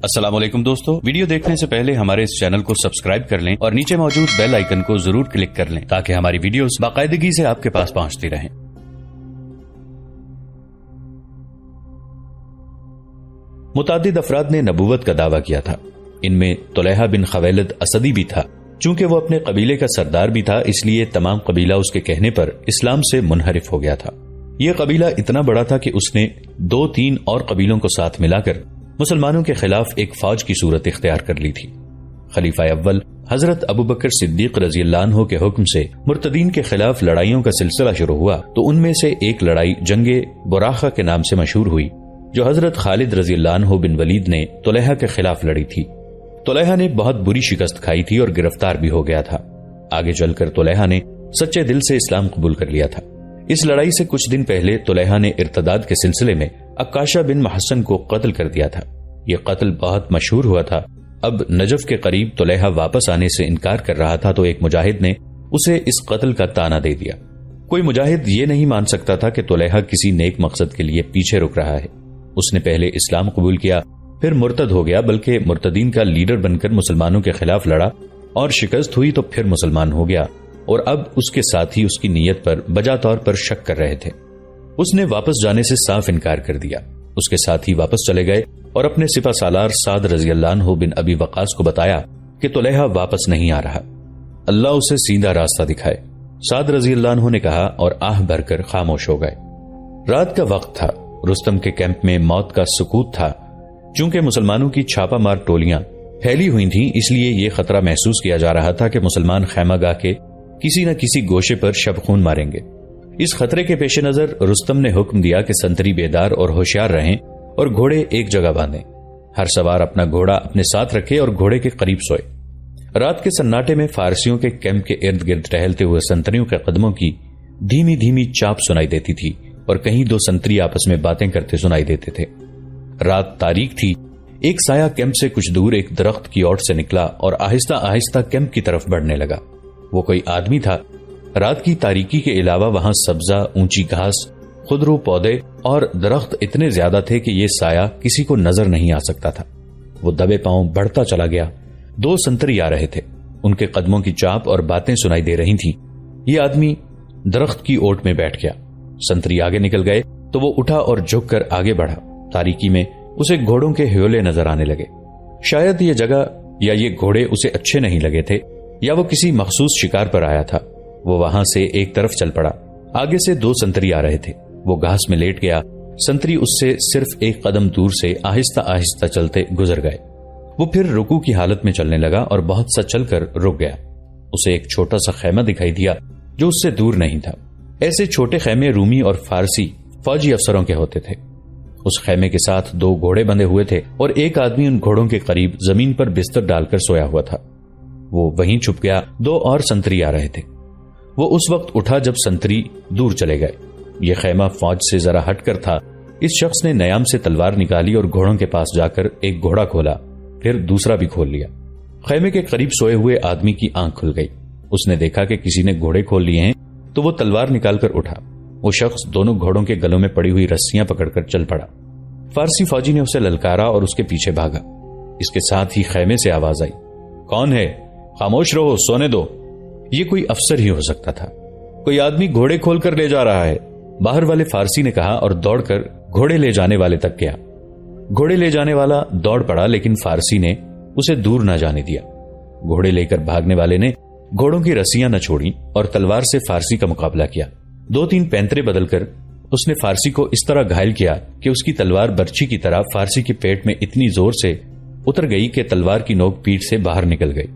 السلام علیکم دوستو، ویڈیو دیکھنے سے پہلے ہمارے اس چینل کو سبسکرائب کر لیں اور نیچے موجود بیل آئیکن کو ضرور کلک کر لیں تاکہ ہماری ویڈیوز باقاعدگی سے آپ کے پاس پہنچتی رہیں۔ متعدد افراد نے نبوت کا دعویٰ کیا تھا۔ ان میں طلحہ بن خویلد اسدی بھی تھا۔ چونکہ وہ اپنے قبیلے کا سردار بھی تھا، اس لیے تمام قبیلہ اس کے کہنے پر اسلام سے منحرف ہو گیا تھا۔ یہ قبیلہ اتنا بڑا تھا کہ اس نے 2-3 اور قبیلوں کو ساتھ ملا کر مسلمانوں کے خلاف ایک فوج کی صورت اختیار کر لی تھی۔ خلیفہ اول حضرت ابوبکر صدیق رضی اللہ عنہ کے حکم سے مرتدین کے خلاف لڑائیوں کا سلسلہ شروع ہوا تو ان میں سے ایک لڑائی جنگ براخہ کے نام سے مشہور ہوئی، جو حضرت خالد رضی اللہ عنہ بن ولید نے طلحہ کے خلاف لڑی تھی۔ طلحہ نے بہت بری شکست کھائی تھی اور گرفتار بھی ہو گیا تھا۔ آگے چل کر طلحہ نے سچے دل سے اسلام قبول کر لیا تھا۔ اس لڑائی سے کچھ دن پہلے طلحہ نے ارتداد کے سلسلے میں عکاشہ بن محسن کو قتل کر دیا تھا۔ یہ قتل بہت مشہور ہوا تھا۔ اب نجف کے قریب طلحہ واپس آنے سے انکار کر رہا تھا تو ایک مجاہد نے اسے اس قتل کا طعنہ دے دیا۔ کوئی مجاہد یہ نہیں مان سکتا تھا کہ طلحہ کسی نیک مقصد کے لیے پیچھے رک رہا ہے۔ اس نے پہلے اسلام قبول کیا، پھر مرتد ہو گیا، بلکہ مرتدین کا لیڈر بن کر مسلمانوں کے خلاف لڑا اور شکست ہوئی تو پھر مسلمان ہو گیا، اور اب اس کے ساتھی اس کی نیت پر بجا طور پر شک کر رہے تھے۔ اس نے واپس جانے سے صاف انکار کر دیا۔ اس کے ساتھی واپس چلے گئے اور اپنے سپہ سالار سعد رضی اللہ عنہ بن ابی وقاص کو بتایا کہ طلحہ واپس نہیں آ رہا، اللہ اسے سیدھا راستہ دکھائے۔ سعد رضی اللہ عنہ نے کہا اور آہ بھر کر خاموش ہو گئے۔ رات کا وقت تھا۔ رستم کے کیمپ میں موت کا سکوت تھا۔ چونکہ مسلمانوں کی چھاپا مار ٹولیاں پھیلی ہوئی تھیں، اس لیے یہ خطرہ محسوس کیا جا رہا تھا کہ مسلمان خیمہ گاہ کے کسی نہ کسی گوشے پر شب خون ماریں گے۔ اس خطرے کے پیش نظر رستم نے حکم دیا کہ سنتری بیدار اور ہوشیار رہیں اور گھوڑے ایک جگہ باندھیں۔ ہر سوار اپنا گھوڑا اپنے ساتھ رکھے اور گھوڑے کے قریب سوئے۔ رات کے سناٹے میں فارسیوں کے کیمپ کے ارد گرد ٹہلتے ہوئے سنتریوں کے قدموں کی دھیمی دھیمی چاپ سنائی دیتی تھی اور کہیں 2 سنتری آپس میں باتیں کرتے سنائی دیتے تھے۔ رات تاریک تھی۔ ایک سایہ کیمپ سے کچھ دور ایک درخت کی اوٹ سے نکلا اور آہستہ آہستہ کیمپ کی طرف بڑھنے لگا۔ وہ کوئی آدمی تھا۔ رات کی تاریکی کے علاوہ وہاں سبزہ، اونچی گھاس، خضرو پودے اور درخت اتنے زیادہ تھے کہ یہ سایہ کسی کو نظر نہیں آ سکتا تھا۔ وہ دبے پاؤں بڑھتا چلا گیا۔ 2 سنتری آ رہے تھے۔ ان کے قدموں کی چاپ اور باتیں سنائی دے رہی تھیں۔ یہ آدمی درخت کی اوٹ میں بیٹھ گیا۔ سنتری آگے نکل گئے تو وہ اٹھا اور جھک کر آگے بڑھا۔ تاریکی میں اسے گھوڑوں کے ہیولے نظر آنے لگے۔ شاید یہ جگہ یا یہ گھوڑے اسے اچھے نہیں لگے تھے، یا وہ کسی مخصوص شکار پر آیا تھا۔ وہ وہاں سے ایک طرف چل پڑا۔ آگے سے 2 سنتری آ رہے تھے۔ وہ گھاس میں لیٹ گیا۔ سنتری اس سے صرف ایک قدم دور سے آہستہ آہستہ چلتے گزر گئے۔ وہ پھر رکوع کی حالت میں چلنے لگا اور بہت سا چل کر رک گیا۔ اسے ایک چھوٹا سا خیمہ دکھائی دیا جو اس سے دور نہیں تھا۔ ایسے چھوٹے خیمے رومی اور فارسی فوجی افسروں کے ہوتے تھے۔ اس خیمے کے ساتھ 2 گھوڑے بندھے ہوئے تھے اور ایک آدمی ان گھوڑوں کے قریب زمین پر بستر ڈال کر سویا ہوا تھا۔ وہ وہیں چھپ گیا۔ 2 اور سنتری آ رہے تھے۔ وہ اس وقت اٹھا جب سنتری دور چلے گئے۔ یہ خیمہ فوج سے ذرا ہٹ کر تھا۔ اس شخص نے نیام سے تلوار نکالی اور گھوڑوں کے پاس جا کر ایک گھوڑا کھولا، پھر دوسرا بھی کھول لیا۔ خیمے کے قریب سوئے ہوئے آدمی کی آنکھ کھل گئی۔ اس نے دیکھا کہ کسی نے گھوڑے کھول لیے ہیں تو وہ تلوار نکال کر اٹھا۔ وہ شخص دونوں گھوڑوں کے گلوں میں پڑی ہوئی رسیاں پکڑ کر چل پڑا۔ فارسی فوجی نے اسے للکارا اور اس کے پیچھے بھاگا۔ اس کے ساتھ ہی خیمے سے آواز آئی، کون ہے؟ خاموش رہو، سونے دو۔ یہ کوئی افسر ہی ہو سکتا تھا۔ کوئی آدمی گھوڑے کھول کر لے جا رہا ہے، باہر والے فارسی نے کہا اور دوڑ کر گھوڑے لے جانے والے تک گیا۔ گھوڑے لے جانے والا دوڑ پڑا لیکن فارسی نے اسے دور نہ جانے دیا۔ گھوڑے لے کر بھاگنے والے نے گھوڑوں کی رسیاں نہ چھوڑی اور تلوار سے فارسی کا مقابلہ کیا۔ 2-3 پینترے بدل کر اس نے فارسی کو اس طرح گھائل کیا کہ اس کی تلوار برچھی کی طرح فارسی کے پیٹ میں اتنی زور سے اتر گئی کہ تلوار کی نوک پیٹ سے باہر نکل گئی۔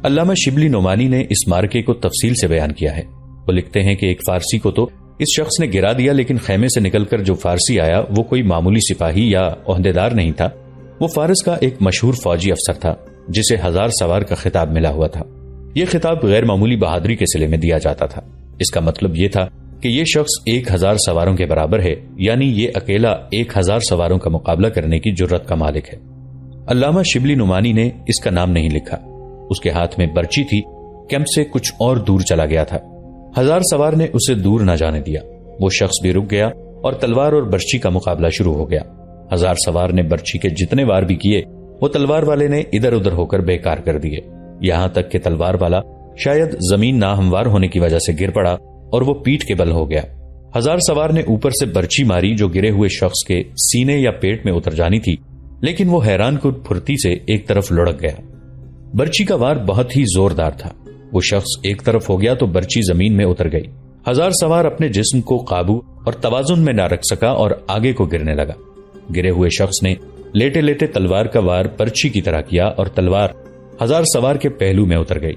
علامہ شبلی نعمانی نے اس مارکے کو تفصیل سے بیان کیا ہے۔ وہ لکھتے ہیں کہ ایک فارسی کو تو اس شخص نے گرا دیا، لیکن خیمے سے نکل کر جو فارسی آیا وہ کوئی معمولی سپاہی یا عہدیدار نہیں تھا۔ وہ فارس کا ایک مشہور فوجی افسر تھا جسے 1000 سوار کا خطاب ملا ہوا تھا۔ یہ خطاب غیر معمولی بہادری کے صلے میں دیا جاتا تھا۔ اس کا مطلب یہ تھا کہ یہ شخص 1000 سواروں کے برابر ہے، یعنی یہ اکیلا 1000 سواروں کا مقابلہ کرنے کی جرت کا مالک ہے۔ علامہ شبلی نعمانی نے اس کا نام نہیں لکھا۔ اس کے ہاتھ میں برچی تھی، کیمپ سے کچھ اور دور چلا گیا تھا۔ 1000 سوار نے اسے دور نہ جانے دیا۔ وہ شخص بھی رک گیا اور تلوار اور برچی کا مقابلہ شروع ہو گیا۔ 1000 سوار نے برچی کے جتنے وار بھی کیے وہ تلوار والے نے ادھر ادھر ہو کر بیکار کر دیے، یہاں تک کہ تلوار والا شاید زمین ناہموار ہونے کی وجہ سے گر پڑا اور وہ پیٹھ کے بل ہو گیا۔ ہزار سوار نے اوپر سے برچی ماری جو گرے ہوئے شخص کے سینے یا پیٹ میں اتر جانی تھی، لیکن وہ حیران کن پھرتی سے ایک طرف لڑک گیا۔ برچی کا وار بہت ہی زوردار تھا، وہ شخص ایک طرف ہو گیا تو برچی زمین میں اتر گئی۔ ہزار سوار اپنے جسم کو قابو اور توازن میں نہ رکھ سکا اور آگے کو گرنے لگا۔ گرے ہوئے شخص نے لیٹے لیٹے تلوار کا وار برچی کی طرح کیا اور تلوار ہزار سوار کے پہلو میں اتر گئی۔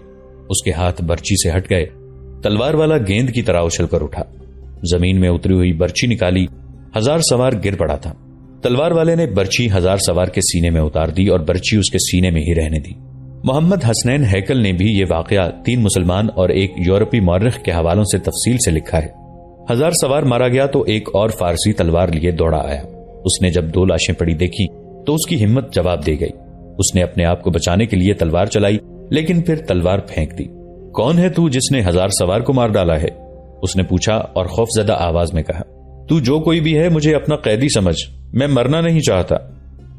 اس کے ہاتھ برچی سے ہٹ گئے۔ تلوار والا گیند کی طرح اچھل کر اٹھا، زمین میں اتری ہوئی برچی نکالی، ہزار سوار گر پڑا تھا۔ تلوار والے نے برچی ہزار سوار کے سینے میں اتار دی اور برچی اس کے سینے میں ہی رہنے دی۔ محمد حسنین ہیکل نے بھی یہ واقعہ 3 مسلمان اور ایک یورپی مورخ کے حوالوں سے تفصیل سے لکھا ہے۔ ہزار سوار مارا گیا تو ایک اور فارسی تلوار لیے دوڑا آیا۔ اس نے جب 2 لاشیں پڑی دیکھی تو اس کی ہمت جواب دے گئی۔ اس نے اپنے آپ کو بچانے کے لیے تلوار چلائی، لیکن پھر تلوار پھینک دی۔ کون ہے تو جس نے ہزار سوار کو مار ڈالا ہے؟ اس نے پوچھا اور خوفزدہ آواز میں کہا، تو جو کوئی بھی ہے مجھے اپنا قیدی سمجھ، میں مرنا نہیں چاہتا۔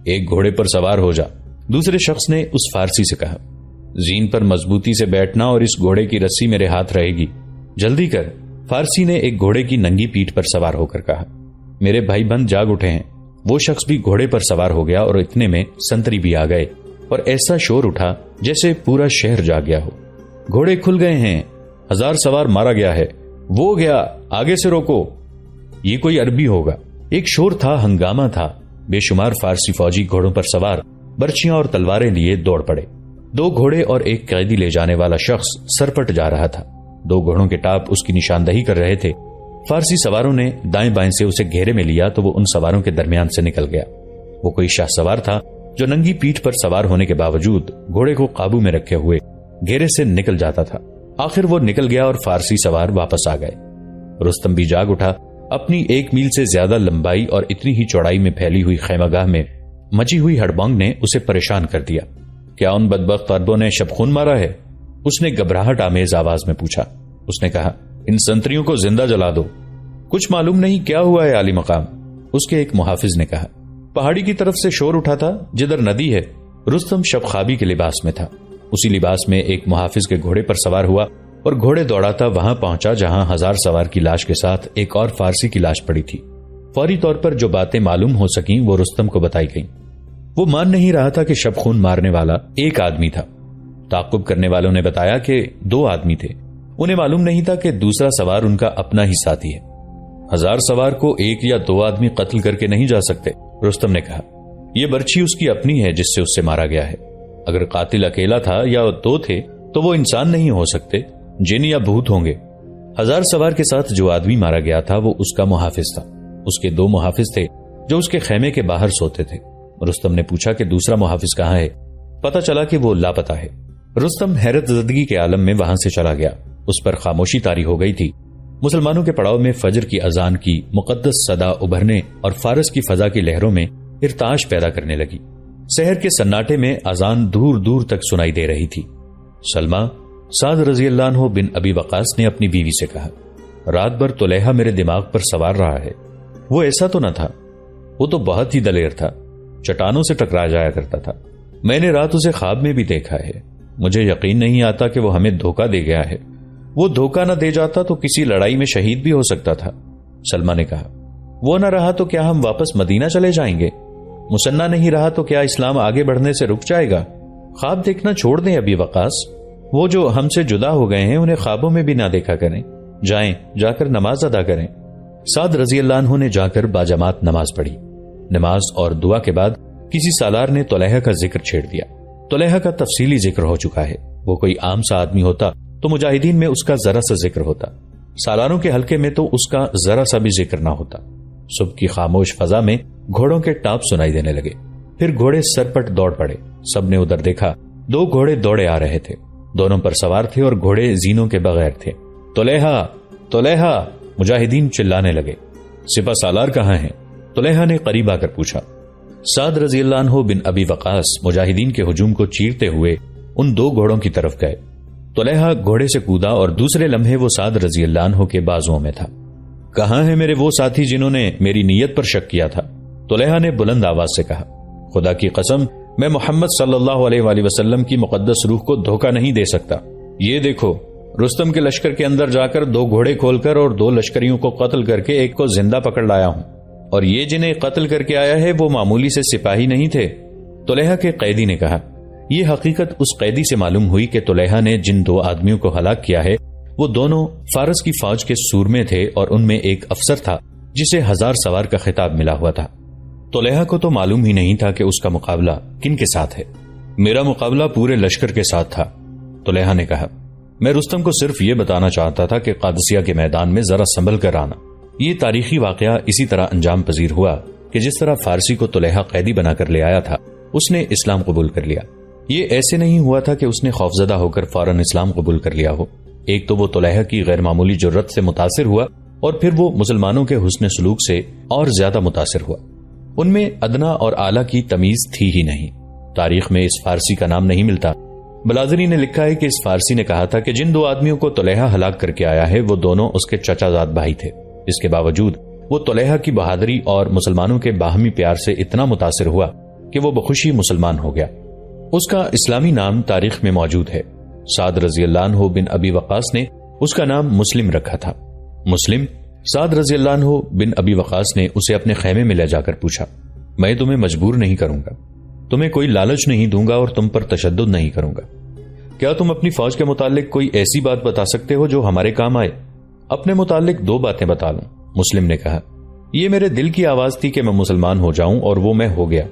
ایک گھوڑے پر سوار ہو جا، دوسرے شخص نے اس فارسی سے کہا۔ زین پر مضبوطی سے بیٹھنا اور اس گھوڑے کی رسی میرے ہاتھ رہے گی، جلدی کر۔ فارسی نے ایک گھوڑے کی ننگی پیٹھ پر سوار ہو کر کہا۔ میرے بھائی بند جاگ اٹھے ہیں۔ وہ شخص بھی گھوڑے پر سوار ہو گیا اور اتنے میں سنتری بھی آ گئے اور ایسا شور اٹھا جیسے پورا شہر جاگ گیا ہو۔ گھوڑے کھل گئے ہیں، ہزار سوار مارا گیا ہے، وہ گیا، آگے سے روکو۔ یہ کوئی عربی ہوگا۔ ایک شور تھا، ہنگامہ تھا۔ بے شمار فارسی فوجی گھوڑوں پر سوار برچیاں اور تلواریں لیے دوڑ پڑے۔ 2 گھوڑے اور ایک قیدی لے جانے والا شخص سرپٹ جا رہا تھا۔ 2 گھوڑوں کے ٹاپ اس کی نشاندہی کر رہے تھے۔ فارسی سواروں نے دائیں بائیں سے اسے گھیرے میں لیا تو وہ ان سواروں کے درمیان سے نکل گیا۔ وہ کوئی شاہ سوار تھا جو ننگی پیٹھ پر سوار ہونے کے باوجود گھوڑے کو قابو میں رکھے ہوئے گھیرے سے نکل جاتا تھا۔ آخر وہ نکل گیا اور فارسی سوار واپس آ گئے۔ رستم بھی جاگ اٹھا۔ اپنی 1 میل سے زیادہ لمبائی اور اتنی ہی چوڑائی میں پھیلی ہوئی خیمہ گاہ میں مچی ہوئی ہڑبانگ نے اسے پریشان کر دیا۔ کیا ان بدبخت عربوں نے شبخون مارا ہے؟ اس نے گھبراہٹ آمیز آواز میں پوچھا۔ اس نے کہا، ان سنتریوں کو زندہ جلا دو۔ کچھ معلوم نہیں کیا ہوا ہے عالی مقام، اس کے ایک محافظ نے کہا۔ پہاڑی کی طرف سے شور اٹھا تھا جدھر ندی ہے۔ رستم شب خوابی کے لباس میں تھا۔ اسی لباس میں ایک محافظ کے گھوڑے پر سوار ہوا اور گھوڑے دوڑاتا وہاں پہنچا جہاں ہزار سوار کی لاش کے ساتھ ایک اور فارسی کی لاش پڑی تھی۔ فوری طور پر جو باتیں معلوم ہو سکیں وہ رستم کو بتائی گئیں۔ وہ مان نہیں رہا تھا کہ شب خون مارنے والا ایک آدمی تھا۔ تعقب کرنے والوں نے بتایا کہ 2 آدمی تھے۔ انہیں معلوم نہیں تھا کہ دوسرا سوار ان کا اپنا ہی ساتھی ہے۔ ہزار سوار کو 1 یا 2 آدمی قتل کر کے نہیں جا سکتے، رستم نے کہا۔ یہ برچھی اس کی اپنی ہے جس سے اس سے مارا گیا ہے۔ اگر قاتل اکیلا تھا یا 2 تھے تو وہ انسان نہیں ہو سکتے، جن یا بھوت ہوں گے۔ ہزار سوار کے ساتھ جو آدمی مارا گیا تھا وہ اس کا محافظ تھا۔ اس کے 2 محافظ تھے جو اس کے خیمے کے باہر سوتے تھے۔ رستم نے پوچھا کہ دوسرا محافظ کہاں ہے؟ پتہ چلا کہ وہ لاپتہ ہے۔ رستم حیرت زدگی کے عالم میں وہاں سے چلا گیا۔ اس پر خاموشی طاری ہو گئی تھی۔ مسلمانوں کے پڑاؤ میں فجر کی اذان کی مقدس صدا ابھرنے اور فارس کی فضا کی لہروں میں ارتعاش پیدا کرنے لگی۔ شہر کے سناٹے میں اذان دور دور تک سنائی دے رہی تھی۔ سلمہ، سعد رضی اللہ عنہ بن ابی وقاص نے اپنی بیوی سے کہا، رات بھر طلیحہ میرے دماغ پر سوار رہا ہے۔ وہ ایسا تو نہ تھا، وہ تو بہت ہی دلیر تھا، چٹانوں سے ٹکرا جایا کرتا تھا۔ میں نے رات اسے خواب میں بھی دیکھا ہے۔ مجھے یقین نہیں آتا کہ وہ ہمیں دھوکہ دے گیا ہے۔ وہ دھوکہ نہ دے جاتا تو کسی لڑائی میں شہید بھی ہو سکتا تھا۔ سلمہ نے کہا، وہ نہ رہا تو کیا ہم واپس مدینہ چلے جائیں گے؟ مسنہ نہیں رہا تو کیا اسلام آگے بڑھنے سے رک جائے گا؟ خواب دیکھنا چھوڑ دیں ابی وقاص، وہ جو ہم سے جدا ہو گئے ہیں انہیں خوابوں میں بھی نہ دیکھا کریں۔ جائیں، جا کر نماز ادا کریں۔ سعد رضی اللہ عنہ نے جا کر باجماعت نماز پڑھی۔ نماز اور دعا کے بعد کسی سالار نے طلیحہ کا ذکر چھیڑ دیا۔ طلیحہ کا تفصیلی ذکر ہو چکا ہے۔ وہ کوئی عام سا آدمی ہوتا تو مجاہدین میں اس کا ذرا سا ذکر ہوتا، سالاروں کے حلقے میں تو اس کا ذرا سا بھی ذکر نہ ہوتا۔ صبح کی خاموش فضا میں گھوڑوں کے ٹاپ سنائی دینے لگے۔ پھر گھوڑے سرپٹ دوڑ پڑے۔ سب نے ادھر دیکھا، 2 گھوڑے دوڑے آ رہے تھے۔ دونوں پر سوار تھے اور گھوڑے زینوں کے بغیر تھے۔ طلیحہ، طلیحہ، مجاہدین چلانے لگے۔ سپہ سالار کہاں ہیں؟ طلیحہ نے قریب آ کر پوچھا۔ سعد رضی اللہ عنہ بن ابی وقاص مجاہدین کے ہجوم کو چیرتے ہوئے ان 2 گھوڑوں کی طرف گئے۔ طلیحہ گھوڑے سے کودا اور دوسرے لمحے وہ سعد رضی اللہ عنہ کے بازوؤں میں تھا۔ کہاں ہیں میرے وہ ساتھی جنہوں نے میری نیت پر شک کیا تھا؟ طلیحہ نے بلند آواز سے کہا، خدا کی قسم میں محمد صلی اللہ علیہ وآلہ وسلم کی مقدس روح کو دھوکہ نہیں دے سکتا۔ یہ دیکھو، رستم کے لشکر کے اندر جا کر 2 گھوڑے کھول کر اور 2 لشکریوں کو قتل کر کے ایک کو زندہ پکڑ لایا ہوں، اور یہ جنہیں قتل کر کے آیا ہے وہ معمولی سے سپاہی نہیں تھے۔ طلحہ کے قیدی نے کہا۔ یہ حقیقت اس قیدی سے معلوم ہوئی کہ طلحہ نے جن 2 آدمیوں کو ہلاک کیا ہے وہ دونوں فارس کی فوج کے سورمے تھے، اور ان میں ایک افسر تھا جسے 1000 سوار کا خطاب ملا ہوا تھا۔ طلحہ کو تو معلوم ہی نہیں تھا کہ اس کا مقابلہ کن کے ساتھ ہے۔ میرا مقابلہ پورے لشکر کے ساتھ تھا، طلحہ نے کہا۔ میں رستم کو صرف یہ بتانا چاہتا تھا کہ قادسیہ کے میدان میں ذرا سنبھل کر آنا۔ یہ تاریخی واقعہ اسی طرح انجام پذیر ہوا کہ جس طرح فارسی کو طلحہ قیدی بنا کر لے آیا تھا، اس نے اسلام قبول کر لیا۔ یہ ایسے نہیں ہوا تھا کہ اس نے خوفزدہ ہو کر فوراً اسلام قبول کر لیا ہو۔ ایک تو وہ طلحہ کی غیر معمولی جرت سے متاثر ہوا، اور پھر وہ مسلمانوں کے حسن سلوک سے اور زیادہ متاثر ہوا۔ ان میں ادنا اور اعلیٰ کی تمیز تھی ہی نہیں۔ تاریخ میں اس فارسی کا نام نہیں ملتا۔ بلازری نے لکھا ہے کہ اس فارسی نے کہا تھا کہ جن 2 آدمیوں کو طلحہ ہلاک کر کے آیا ہے وہ دونوں اس کے چچا زاد بھائی تھے۔ اس کے باوجود وہ طلحہ کی بہادری اور مسلمانوں کے باہمی پیار سے اتنا متاثر ہوا کہ وہ بخوشی مسلمان ہو گیا۔ اس کا اسلامی نام تاریخ میں موجود ہے۔ سعد رضی اللہ عنہ بن ابی وقاص نے اس کا نام مسلم رکھا تھا۔ مسلم، سعد رضی اللہ عنہ بن ابی وقاص نے اسے اپنے خیمے میں لے جا کر پوچھا، میں تمہیں مجبور نہیں کروں گا، تمہیں کوئی لالچ نہیں دوں گا اور تم پر تشدد نہیں کروں گا، کیا تم اپنی فوج کے متعلق کوئی ایسی بات بتا سکتے ہو جو ہمارے کام آئے؟ اپنے متعلق 2 باتیں بتا لوں، مسلم نے کہا۔ یہ میرے دل کی آواز تھی کہ میں مسلمان ہو جاؤں، اور وہ میں ہو گیا۔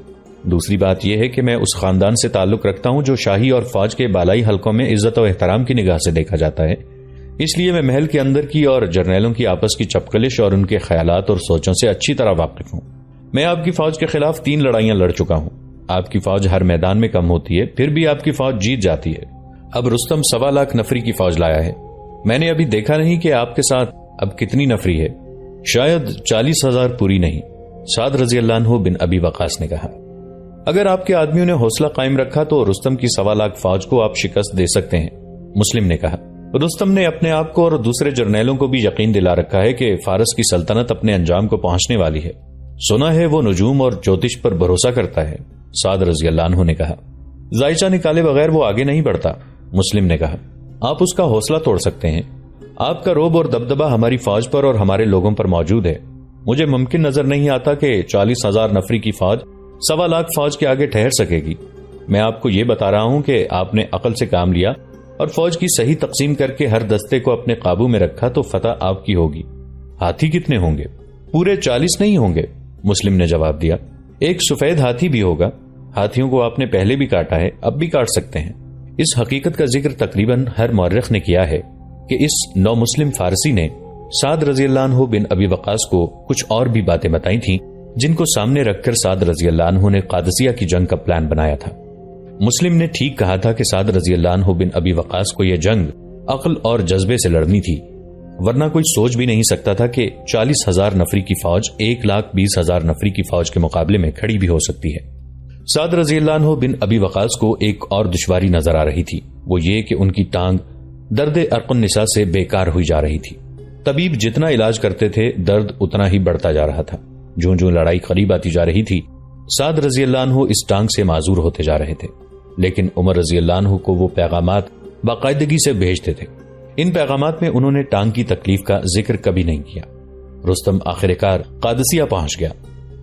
دوسری بات یہ ہے کہ میں اس خاندان سے تعلق رکھتا ہوں جو شاہی اور فوج کے بالائی حلقوں میں عزت و احترام کی نگاہ سے دیکھا جاتا ہے، اس لیے میں محل کے اندر کی اور جرنیلوں کی آپس کی چپکلش اور ان کے خیالات اور سوچوں سے اچھی طرح واقف ہوں۔ میں آپ کی فوج کے خلاف 3 لڑائیاں لڑ چکا ہوں۔ آپ کی فوج ہر میدان میں کم ہوتی ہے، پھر بھی آپ کی فوج جیت جاتی ہے۔ اب رستم 1.25 لاکھ نفری کی فوج لایا ہے۔ میں نے ابھی دیکھا نہیں کہ آپ کے ساتھ اب کتنی نفری ہے، شاید 40,000 پوری نہیں۔ سعد رضی اللہ عنہ بن ابی وقاص نے کہا۔ اگر آپ کے آدمیوں نے حوصلہ قائم رکھا تو رستم کی 1.25 لاکھ فوج کو آپ شکست دے سکتے ہیں، مسلم نے کہا۔ رستم نے اپنے آپ کو اور دوسرے جرنیلوں کو بھی یقین دلا رکھا ہے کہ فارس کی سلطنت اپنے انجام کو پہنچنے والی ہے۔ سنا ہے وہ نجوم اور جوتش پر بھروسہ کرتا ہے، سعد رضی اللہ عنہ نے کہا۔ ذائچہ نکالے بغیر وہ آگے نہیں بڑھتا، مسلم نے کہا۔ آپ اس کا حوصلہ توڑ سکتے ہیں۔ آپ کا رعب اور دبدبہ ہماری فوج پر اور ہمارے لوگوں پر موجود ہے۔ مجھے ممکن نظر نہیں آتا کہ 40,000 نفری کی فوج 1.25 لاکھ فوج کے آگے ٹھہر سکے گی۔ میں آپ کو یہ بتا رہا ہوں کہ آپ نے عقل سے کام لیا اور فوج کی صحیح تقسیم کر کے ہر دستے کو اپنے قابو میں رکھا تو فتح آپ کی ہوگی۔ ہاتھی کتنے ہوں گے؟ پورے 40 نہیں ہوں گے، مسلم نے جواب دیا۔ ایک سفید ہاتھی بھی ہوگا۔ ہاتھیوں کو آپ نے پہلے بھی کاٹا ہے، اب بھی کاٹ سکتے ہیں۔ اس حقیقت کا ذکر تقریباً ہر مورخ نے کیا ہے کہ اس نو مسلم فارسی نے سعد رضی اللہ عنہ بن ابی وقاص کو کچھ اور بھی باتیں بتائی تھیں جن کو سامنے رکھ کر سعد رضی اللہ عنہ نے قادسیہ کی جنگ کا پلان بنایا تھا۔ مسلم نے ٹھیک کہا تھا کہ سعد رضی اللہ عنہ بن ابی وقاص کو یہ جنگ عقل اور جذبے سے لڑنی تھی، ورنہ کوئی سوچ بھی نہیں سکتا تھا کہ 40,000 نفری کی فوج 1,20,000 نفری کی فوج کے مقابلے میں کھڑی بھی ہو سکتی ہے۔ سعد رضی اللہ عنہ بن ابی وقاص کو ایک اور دشواری نظر آ رہی تھی، وہ یہ کہ ان کی ٹانگ درد عرق النساء سے بیکار ہوئی جا رہی تھی۔ طبیب جتنا علاج کرتے تھے درد اتنا ہی بڑھتا جا رہا تھا۔ جوں جوں لڑائی قریب آتی جا رہی تھی سعد رضی اللہ عنہ اس ٹانگ سے معذور ہوتے جا رہے تھے، لیکن عمر رضی اللہ عنہ کو وہ پیغامات باقاعدگی سے بھیجتے تھے۔ ان پیغامات میں انہوں نے ٹانگ کی تکلیف کا ذکر کبھی نہیں کیا۔ رستم آخر کار قادسیہ پہنچ گیا۔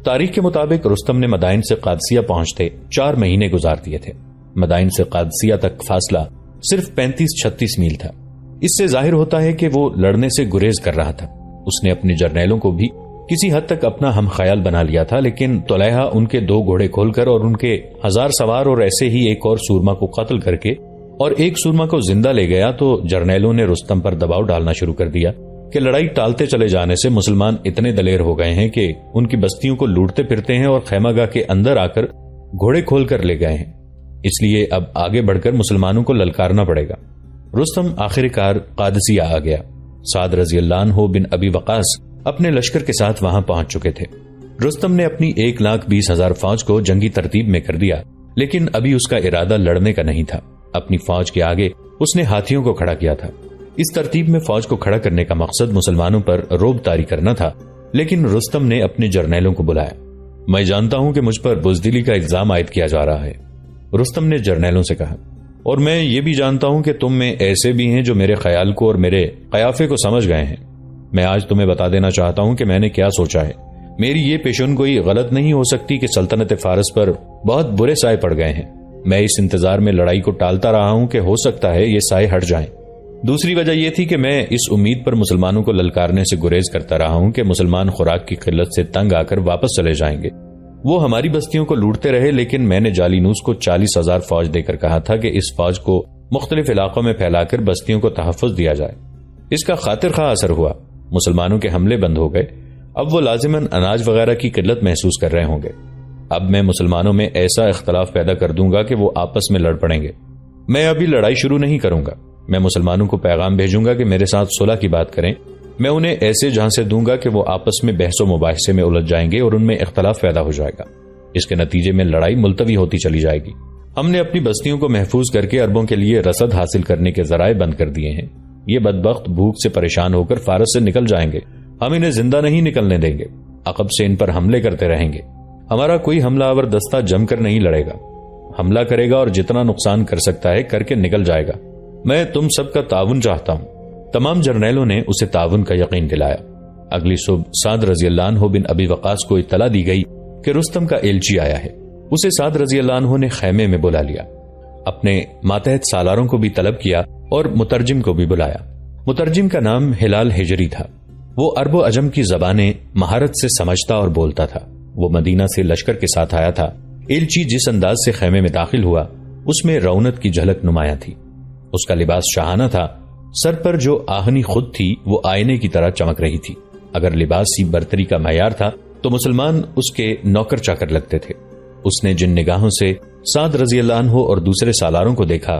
تاریخ کے مطابق رستم نے مدائن سے قادسیہ پہنچتے 4 مہینے گزار دیے تھے۔ مدائن سے قادسیہ تک فاصلہ صرف 35-36 میل تھا۔ اس سے ظاہر ہوتا ہے کہ وہ لڑنے سے گریز کر رہا تھا۔ اس نے اپنے جرنیلوں کو بھی کسی حد تک اپنا ہم خیال بنا لیا تھا، لیکن طلحہ ان کے 2 گھوڑے کھول کر اور ان کے 1000 سوار اور ایسے ہی ایک اور سورما کو قتل کر کے اور ایک سورما کو زندہ لے گیا تو جرنیلوں نے رستم پر دباؤ ڈالنا شروع کر دیا کہ لڑائی ٹالتے چلے جانے سے مسلمان اتنے دلیر ہو گئے ہیں کہ ان کی بستیوں کو لوٹتے پھرتے ہیں اور خیمہ گاہ کے اندر آ کر گھوڑے کھول کر لے گئے ہیں، اس لیے اب آگے بڑھ کر مسلمانوں کو للکارنا پڑے گا۔ رستم آخر کار قادسیہ آ گیا۔ سعد رضی اللہ عنہ بن ابی وقاص اپنے لشکر کے ساتھ وہاں پہنچ چکے تھے۔ رستم نے اپنی 1,20,000 فوج کو جنگی ترتیب میں کر دیا، لیکن ابھی اس کا ارادہ لڑنے کا نہیں تھا۔ اپنی فوج کے آگے اس نے ہاتھیوں کو کھڑا کیا تھا۔ اس ترتیب میں فوج کو کھڑا کرنے کا مقصد مسلمانوں پر رعب طاری کرنا تھا، لیکن رستم نے اپنے جرنیلوں کو بلایا۔ میں جانتا ہوں کہ مجھ پر بزدلی کا الزام عائد کیا جا رہا ہے، رستم نے جرنیلوں سے کہا، اور میں یہ بھی جانتا ہوں کہ تم میں ایسے بھی ہیں جو میرے خیال کو اور میرے قیافے کو سمجھ گئے ہیں۔ میں آج تمہیں بتا دینا چاہتا ہوں کہ میں نے کیا سوچا ہے۔ میری یہ پیشن گوئی غلط نہیں ہو سکتی کہ سلطنت فارس پر بہت برے سائے پڑ گئے ہیں۔ میں اس انتظار میں لڑائی کو ٹالتا رہا ہوں کہ ہو سکتا ہے یہ سائے ہٹ جائیں۔ دوسری وجہ یہ تھی کہ میں اس امید پر مسلمانوں کو للکارنے سے گریز کرتا رہا ہوں کہ مسلمان خوراک کی قلت سے تنگ آ کر واپس چلے جائیں گے۔ وہ ہماری بستیوں کو لوٹتے رہے، لیکن میں نے جالینوس کو 40,000 فوج دے کر کہا تھا کہ اس فوج کو مختلف علاقوں میں پھیلا کر بستیوں کو تحفظ دیا جائے۔ اس کا خاطر خواہ اثر ہوا، مسلمانوں کے حملے بند ہو گئے۔ اب وہ لازماً اناج وغیرہ کی قلت محسوس کر رہے ہوں گے۔ اب میں مسلمانوں میں ایسا اختلاف پیدا کر دوں گا کہ وہ آپس میں لڑ پڑیں گے۔ میں ابھی لڑائی شروع نہیں کروں گا، میں مسلمانوں کو پیغام بھیجوں گا کہ میرے ساتھ صلح کی بات کریں۔ میں انہیں ایسے جھانسے دوں گا کہ وہ آپس میں بحث و مباحثے میں الجھ جائیں گے اور ان میں اختلاف پیدا ہو جائے گا۔ اس کے نتیجے میں لڑائی ملتوی ہوتی چلی جائے گی۔ ہم نے اپنی بستیوں کو محفوظ کر کے عربوں کے لیے رسد حاصل کرنے کے ذرائع بند کر دیے ہیں۔ یہ بدبخت بھوک سے پریشان ہو کر فارس سے نکل جائیں گے۔ ہم انہیں زندہ نہیں نکلنے دیں گے، عقب سے ان پر حملے کرتے رہیں گے۔ ہمارا کوئی حملہ آور دستہ جم کر نہیں لڑے گا، حملہ کرے گا اور جتنا نقصان کر سکتا ہے کر کے نکل جائے گا۔ میں تم سب کا تعاون چاہتا ہوں۔ تمام جرنیلوں نے اسے تعاون کا یقین دلایا۔ اگلی صبح سعد رضی اللہ عنہ بن ابی وقاص کو اطلاع دی گئی کہ رستم کا ایلچی آیا ہے۔ اسے سعد رضی اللہ عنہ نے خیمے میں بلا لیا، اپنے ماتحت سالاروں کو بھی طلب کیا اور مترجم کو بھی بلایا۔ مترجم کا نام ہلال ہجری تھا۔ وہ عرب و عجم کی زبانیں مہارت سے سمجھتا اور بولتا تھا۔ وہ مدینہ سے لشکر کے ساتھ آیا تھا۔ ایلچی جس انداز سے خیمے میں داخل ہوا اس میں رونت کی جھلک نمایاں تھی۔ اس کا لباس شاہانہ تھا، سر پر جو آہنی خود تھی وہ آئینے کی طرح چمک رہی تھی۔ اگر لباس ہی برتری کا معیار تھا تو مسلمان اس کے نوکر چاکر لگتے تھے۔ اس نے جن نگاہوں سے سعد رضی اللہ عنہ اور دوسرے سالاروں کو دیکھا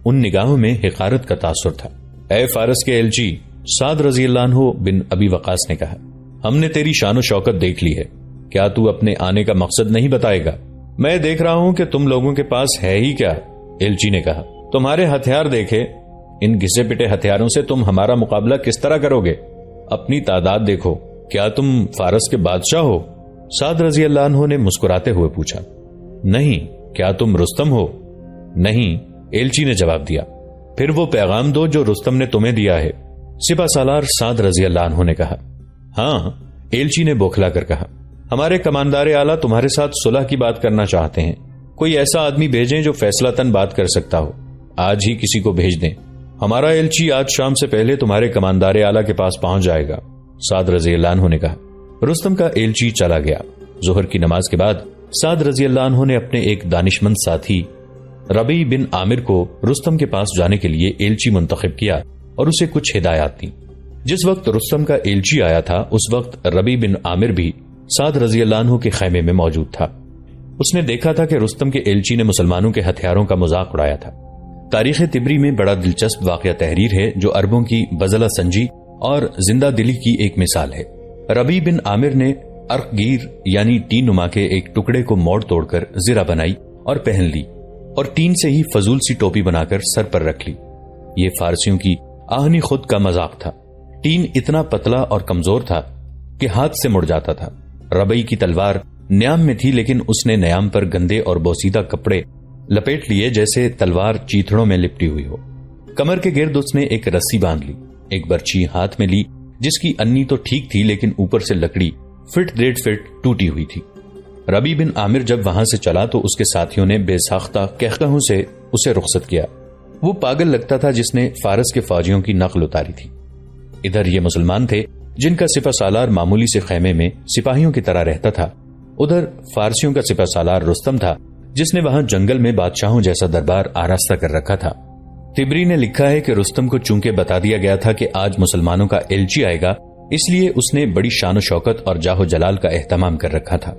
ان نگاہوں میں حقارت کا تاثر تھا۔ اے فارس کے ایلچی، سعد رضی اللہ عنہ بن ابی وقاص نے کہا، ہم نے تیری شان و شوکت دیکھ لی ہے، کیا تو اپنے آنے کا مقصد نہیں بتائے گا؟ میں دیکھ رہا ہوں کہ تم لوگوں کے پاس ہے ہی کیا؟ ایلچی نے کہا، تمہارے ہتھیار دیکھے، ان گھسے پٹے ہتھیاروں سے تم ہمارا مقابلہ کس طرح کرو گے؟ اپنی تعداد دیکھو، کیا تم فارس کے بادشاہ ہو؟ سعد رضی اللہ عنہ نے مسکراتے ہوئے پوچھا۔ نہیں، کیا تم رستم ہو؟ نہیں، ایلچی نے جواب دیا۔ پھر وہ پیغام دو جو رستم نے تمہیں دیا ہے، سپہ سالار سعد رضی اللہ عنہ نے کہا۔ ہاں، ایلچی نے بوکھلا کر کہا، ہمارے کماندار اعلیٰ تمہارے ساتھ صلح کی بات کرنا چاہتے ہیں۔ کوئی ایسا آدمی بھیجیں جو فیصلہ تن بات کر سکتا ہو، آج ہی کسی کو بھیج دیں۔ ہمارا ایلچی آج شام سے پہلے تمہارے کماندار اعلیٰ کے پاس پہنچ جائے گا، سعد رضی اللہ عنہ نے کہا۔ رستم کا ایلچی چلا گیا۔ ظہر کی نماز کے بعد سعد رضی اللہ عنہ نے اپنے ایک دانشمند ساتھی ربیع بن عامر کو رستم کے پاس جانے کے لیے ایلچی منتخب کیا اور اسے کچھ ہدایات دی۔ جس وقت رستم کا ایلچی آیا تھا اس وقت ربیع بن عامر بھی سعد رضی اللہ عنہ کے خیمے میں موجود تھا۔ اس نے دیکھا تھا کہ رستم کے ایلچی نے مسلمانوں کے ہتھیاروں کا مذاق اڑایا تھا۔ تاریخ تبری میں بڑا دلچسپ واقعہ تحریر ہے جو عربوں کی بزلہ سنجی اور زندہ دلی کی ایک مثال ہے۔ ربیع بن عامر نے عرق گیر یعنی ٹین نما کے ایک ٹکڑے کو موڑ توڑ کر زرہ بنائی اور پہن لی اور ٹین سے ہی فضول سی ٹوپی بنا کر سر پر رکھ لی۔ یہ فارسیوں کی آہنی خود کا مذاق تھا۔ ٹین اتنا پتلا اور کمزور تھا کہ ہاتھ سے مڑ جاتا تھا۔ ربیع کی تلوار نیام میں تھی لیکن اس نے نیام پر گندے اور بوسیدہ کپڑے لپیٹ لیے جیسے تلوار چیتڑوں میں لپٹی ہوئی ہو۔ کمر کے گرد اس نے ایک رسی باندھ لی، ایک برچی ہاتھ میں لی جس کی انی تو ٹھیک تھی لیکن اوپر سے لکڑی فٹ ڈیڑھ فٹ ٹوٹی ہوئی تھی۔ ربیع بن عامر جب وہاں سے چلا تو اس کے ساتھیوں نے بے ساختہ قہقہوں سے اسے رخصت کیا۔ وہ پاگل لگتا تھا جس نے فارس کے فوجیوں کی نقل اتاری تھی۔ ادھر یہ مسلمان تھے جن کا سپہ سالار معمولی سے خیمے میں سپاہیوں کی طرح رہتا تھا، ادھر فارسیوں کا سپہ سالار رستم تھا جس نے وہاں جنگل میں بادشاہوں جیسا دربار آراستہ کر رکھا تھا۔ تبری نے لکھا ہے کہ رستم کو چونکہ بتا دیا گیا تھا کہ آج مسلمانوں کا ایلچی آئے گا، اس لیے اس نے بڑی شان و شوکت اور جاہ و جلال کا اہتمام کر رکھا تھا۔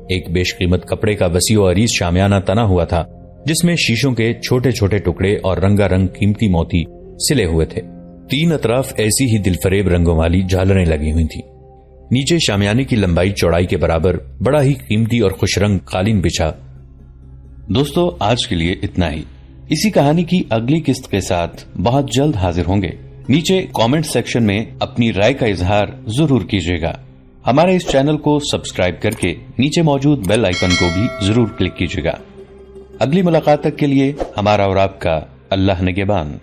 ایک بیش قیمت کپڑے کا وسیع و عریض شامیانہ تنا ہوا تھا جس میں شیشوں کے چھوٹے چھوٹے ٹکڑے اور رنگا رنگ قیمتی موتی سلے ہوئے تھے۔ تین اطراف ایسی ہی دل فریب رنگوں والی جھالریں لگی ہوئی تھیں۔ نیچے شامیانے کی لمبائی چوڑائی کے برابر بڑا ہی قیمتی اور خوش رنگ قالین بچھا۔ دوستو، آج کے لیے اتنا ہی۔ اسی کہانی کی اگلی قسط کے ساتھ بہت جلد حاضر ہوں گے۔ نیچے کامنٹ سیکشن میں اپنی رائے کا اظہار ضرور کیجیے گا۔ ہمارے اس چینل کو سبسکرائب کر کے نیچے موجود بیل آئیکن کو بھی ضرور کلک کیجیے گا۔ اگلی ملاقات تک کے لیے ہمارا اور آپ کا اللہ نگہبان۔